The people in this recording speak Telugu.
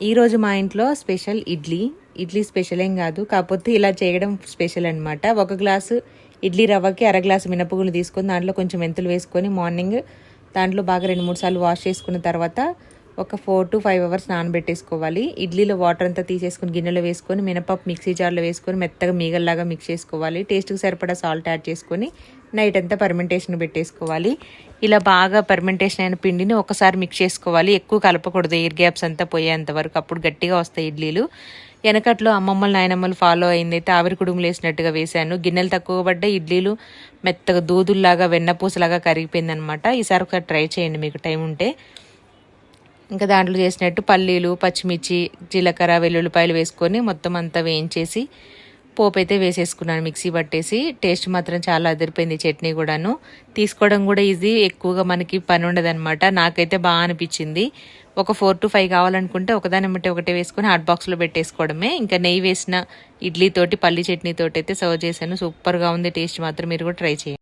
ఈరోజు మా ఇంట్లో స్పెషల్ ఇడ్లీ స్పెషల్ ఏం కాదు, కాకపోతే ఇలా చేయడం స్పెషల్ అనమాట. 1 గ్లాసు ఇడ్లీ రవ్వకి 1/2 గ్లాసు మినపగుళ్ళు తీసుకొని దాంట్లో కొంచెం మెంతులు వేసుకొని మార్నింగ్ దాంట్లో బాగా 2-3 సార్లు వాష్ చేసుకున్న తర్వాత ఒక 4 to 5 అవర్స్ నానబెట్టేసుకోవాలి. ఇడ్లీలో వాటర్ అంతా తీసేసుకుని గిన్నెలో వేసుకొని మినపప్పు మిక్సీ జార్లో వేసుకొని మెత్తగా మీగల్లాగా మిక్స్ చేసుకోవాలి. టేస్ట్కి సరిపడా సాల్ట్ యాడ్ చేసుకొని నైట్ అంతా పర్మెంటేషన్ పెట్టేసుకోవాలి. ఇలా బాగా పర్మెంటేషన్ అయిన పిండిని ఒకసారి మిక్స్ చేసుకోవాలి. ఎక్కువ కలపకూడదు, ఎయిర్ గ్యాప్స్ అంతా పోయేంత వరకు, అప్పుడు గట్టిగా వస్తాయి ఇడ్లీలు. వెనకట్లో అమ్మమ్మలు నాయనమ్మలు ఫాలో అయిందైతే ఆవిరి కుడుములు వేసినట్టుగా వేసాను. గిన్నెలు తక్కువ పడ్డ ఇడ్లీలు మెత్తగా దూదుల్లాగా వెన్నపూసలాగా కరిగిపోయిందనమాట. ఈసారి ఒకసారి ట్రై చేయండి మీకు టైం ఉంటే. ఇంకా దాంట్లో చేసినట్టు పల్లీలు, పచ్చిమిర్చి, జీలకర్ర, వెల్లుల్లిపాయలు వేసుకొని మొత్తం అంతా వేయించేసి పోపు అయితే వేసేసుకున్నాను మిక్సీ పట్టేసి. టేస్ట్ మాత్రం చాలా అదిరిపోయింది. చట్నీ కూడాను తీసుకోవడం కూడా ఈజీ, ఎక్కువగా మనకి పని ఉండదన్నమాట. నాకైతే బాగా అనిపించింది. ఒక 4 to 5 కావాలనుకుంటే ఒకదాని బట్టి ఒకటే వేసుకొని హాట్ బాక్స్లో పెట్టేసుకోవడమే. ఇంకా నెయ్యి వేసిన ఇడ్లీతోటి పల్లీ చట్నీతోటి అయితే సర్వ్ చేశాను. సూపర్గా ఉంది టేస్ట్ మాత్రం. మీరు కూడా ట్రై చేయండి.